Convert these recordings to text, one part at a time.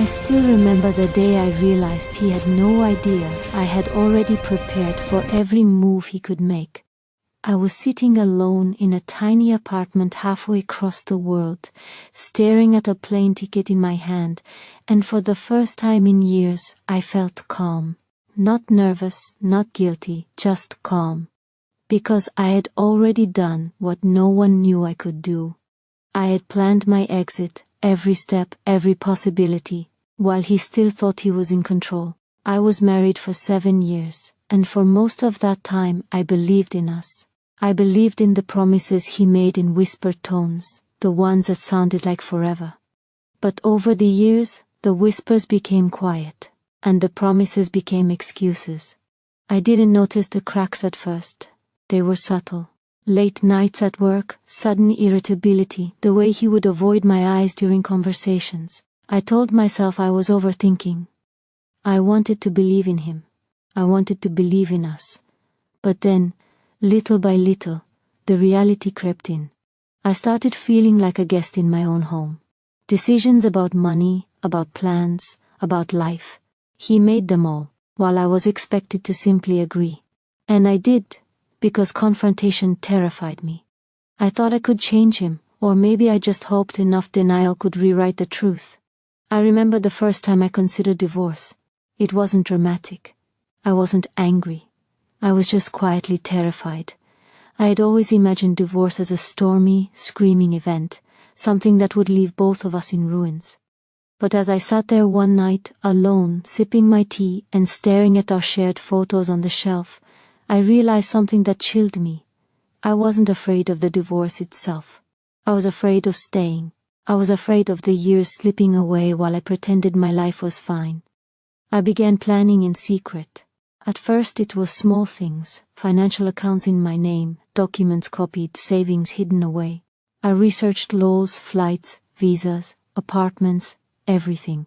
I still remember the day I realized he had no idea I had already prepared for every move he could make. I was sitting alone in a tiny apartment halfway across the world, staring at a plane ticket in my hand, and for the first time in years I felt calm. Not nervous, not guilty, just calm. Because I had already done what no one knew I could do. I had planned my exit, every step, every possibility, while he still thought he was in control. I was married for 7 years, and for most of that time I believed in us. I believed in the promises he made in whispered tones, the ones that sounded like forever. But over the years, the whispers became quiet, and the promises became excuses. I didn't notice the cracks at first. They were subtle. Late nights at work, sudden irritability, the way he would avoid my eyes during conversations. I told myself I was overthinking. I wanted to believe in him. I wanted to believe in us. But then, little by little, the reality crept in. I started feeling like a guest in my own home. Decisions about money, about plans, about life. He made them all, while I was expected to simply agree. And I did, because confrontation terrified me. I thought I could change him, or maybe I just hoped enough denial could rewrite the truth. I remember the first time I considered divorce. It wasn't dramatic. I wasn't angry. I was just quietly terrified. I had always imagined divorce as a stormy, screaming event, something that would leave both of us in ruins. But as I sat there one night, alone, sipping my tea and staring at our shared photos on the shelf, I realized something that chilled me. I wasn't afraid of the divorce itself. I was afraid of staying. I was afraid of the years slipping away while I pretended my life was fine. I began planning in secret. At first it was small things, financial accounts in my name, documents copied, savings hidden away. I researched laws, flights, visas, apartments, everything.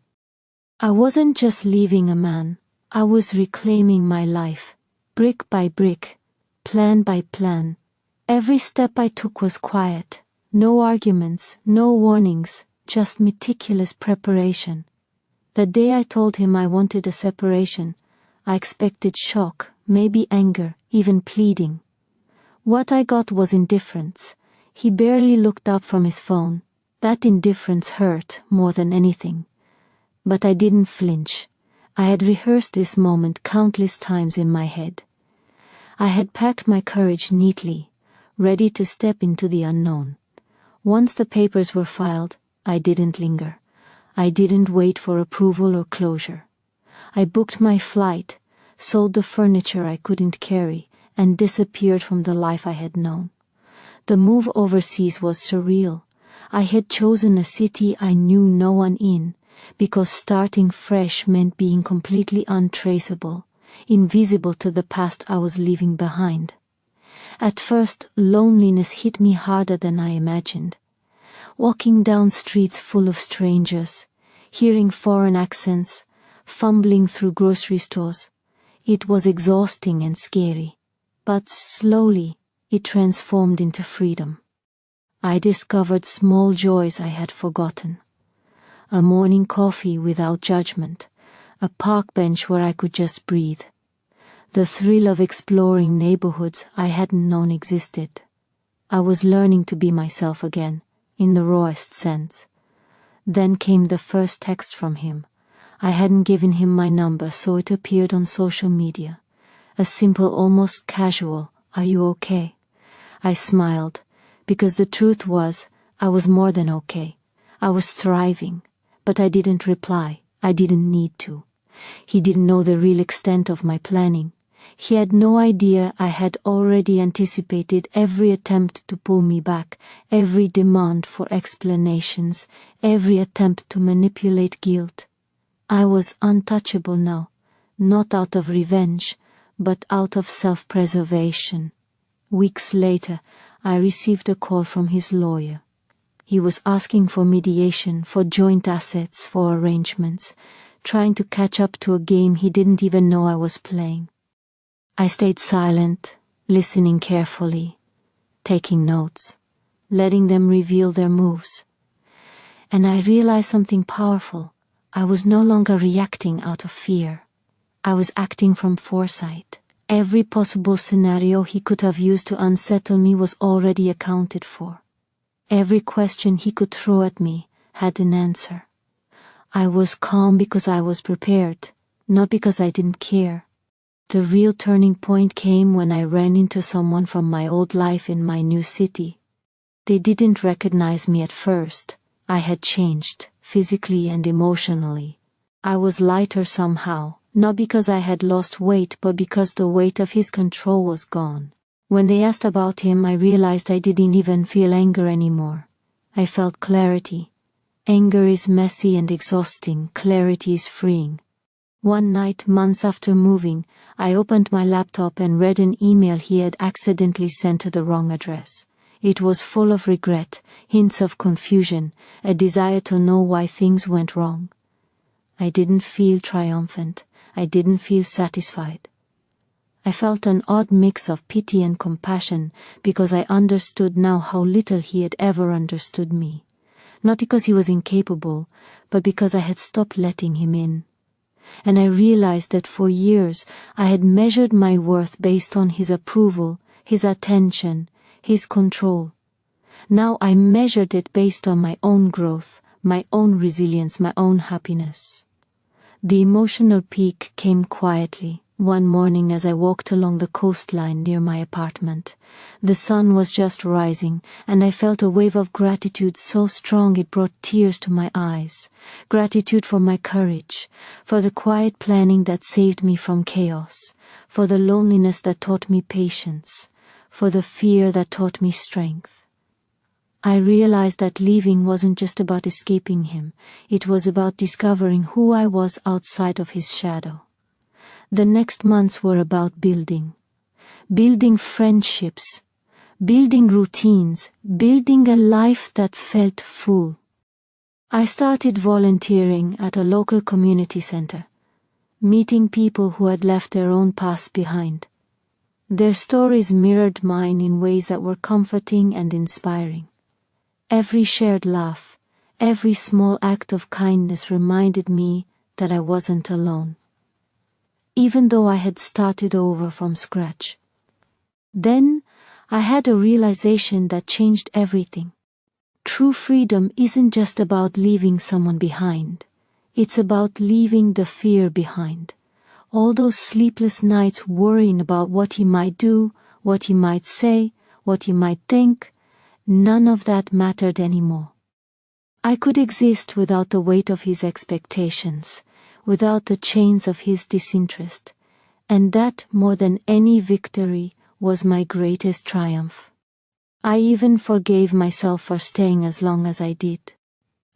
I wasn't just leaving a man, I was reclaiming my life, brick by brick, plan by plan. Every step I took was quiet, no arguments, no warnings, just meticulous preparation. The day I told him I wanted a separation, I expected shock, maybe anger, even pleading. What I got was indifference. He barely looked up from his phone. That indifference hurt more than anything. But I didn't flinch. I had rehearsed this moment countless times in my head. I had packed my courage neatly, ready to step into the unknown. Once the papers were filed, I didn't linger. I didn't wait for approval or closure. I booked my flight, sold the furniture I couldn't carry, and disappeared from the life I had known. The move overseas was surreal. I had chosen a city I knew no one in, because starting fresh meant being completely untraceable, invisible to the past I was leaving behind. At first, loneliness hit me harder than I imagined. Walking down streets full of strangers, hearing foreign accents, fumbling through grocery stores. It was exhausting and scary, but slowly it transformed into freedom. I discovered small joys I had forgotten. A morning coffee without judgment, a park bench where I could just breathe. The thrill of exploring neighborhoods I hadn't known existed. I was learning to be myself again, in the rawest sense. Then came the first text from him. I hadn't given him my number, so it appeared on social media. A simple, almost casual, "Are you okay?" I smiled, because the truth was, I was more than okay. I was thriving, but I didn't reply. I didn't need to. He didn't know the real extent of my planning. He had no idea I had already anticipated every attempt to pull me back, every demand for explanations, every attempt to manipulate guilt. I was untouchable now, not out of revenge, but out of self-preservation. Weeks later, I received a call from his lawyer. He was asking for mediation, for joint assets, for arrangements, trying to catch up to a game he didn't even know I was playing. I stayed silent, listening carefully, taking notes, letting them reveal their moves. And I realized something powerful. I was no longer reacting out of fear. I was acting from foresight. Every possible scenario he could have used to unsettle me was already accounted for. Every question he could throw at me had an answer. I was calm because I was prepared, not because I didn't care. The real turning point came when I ran into someone from my old life in my new city. They didn't recognize me at first. I had changed, physically and emotionally. I was lighter somehow, not because I had lost weight, but because the weight of his control was gone. When they asked about him, I realized I didn't even feel anger anymore. I felt clarity. Anger is messy and exhausting. Clarity is freeing. One night, months after moving, I opened my laptop and read an email he had accidentally sent to the wrong address. It was full of regret, hints of confusion, a desire to know why things went wrong. I didn't feel triumphant. I didn't feel satisfied. I felt an odd mix of pity and compassion because I understood now how little he had ever understood me. Not because he was incapable, but because I had stopped letting him in. And I realized that for years I had measured my worth based on his approval, his attention, his control. Now I measured it based on my own growth, my own resilience, my own happiness. The emotional peak came quietly. One morning as I walked along the coastline near my apartment. The sun was just rising, and I felt a wave of gratitude so strong it brought tears to my eyes. Gratitude for my courage, for the quiet planning that saved me from chaos, for the loneliness that taught me patience, for the fear that taught me strength. I realized that leaving wasn't just about escaping him, it was about discovering who I was outside of his shadow. The next months were about building friendships, building routines, building a life that felt full. I started volunteering at a local community center, meeting people who had left their own past behind. Their stories mirrored mine in ways that were comforting and inspiring. Every shared laugh, every small act of kindness reminded me that I wasn't alone. Even though I had started over from scratch. Then I had a realization that changed everything. True freedom isn't just about leaving someone behind. It's about leaving the fear behind. All those sleepless nights worrying about what he might do, what he might say, what he might think, none of that mattered anymore. I could exist without the weight of his expectations, without the chains of his disinterest, and that, more than any victory, was my greatest triumph. I even forgave myself for staying as long as I did.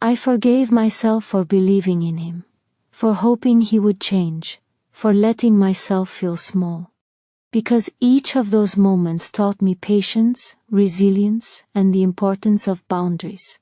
I forgave myself for believing in him, for hoping he would change, for letting myself feel small. Because each of those moments taught me patience, resilience, and the importance of boundaries.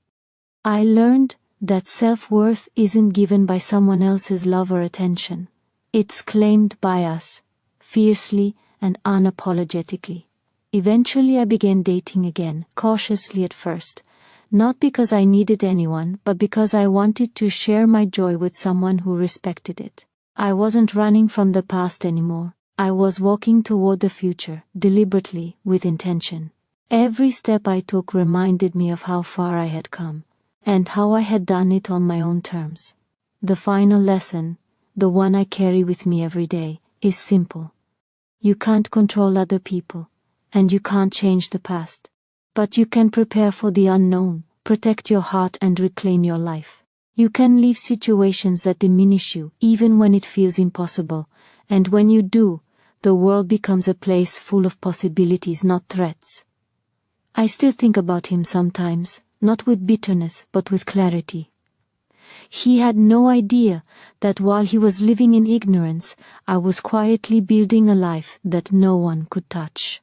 I learned that self-worth isn't given by someone else's love or attention. It's claimed by us, fiercely and unapologetically. Eventually I began dating again, cautiously at first, not because I needed anyone, but because I wanted to share my joy with someone who respected it. I wasn't running from the past anymore. I was walking toward the future, deliberately, with intention. Every step I took reminded me of how far I had come, and how I had done it on my own terms. The final lesson, the one I carry with me every day, is simple. You can't control other people, and you can't change the past. But you can prepare for the unknown, protect your heart and reclaim your life. You can leave situations that diminish you, even when it feels impossible, and when you do, the world becomes a place full of possibilities, not threats. I still think about him sometimes, not with bitterness, but with clarity. He had no idea that while he was living in ignorance, I was quietly building a life that no one could touch.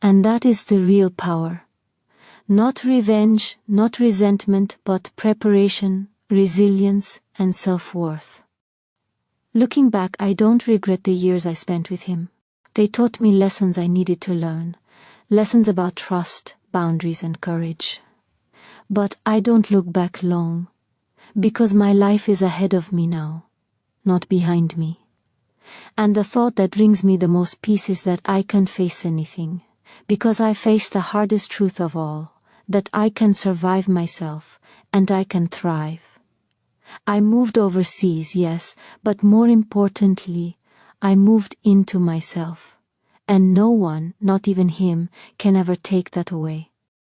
And that is the real power. Not revenge, not resentment, but preparation, resilience, and self-worth. Looking back, I don't regret the years I spent with him. They taught me lessons I needed to learn, lessons about trust, boundaries, and courage. But I don't look back long, because my life is ahead of me now, not behind me. And the thought that brings me the most peace is that I can face anything, because I face the hardest truth of all, that I can survive myself, and I can thrive. I moved overseas, yes, but more importantly, I moved into myself. And no one, not even him, can ever take that away.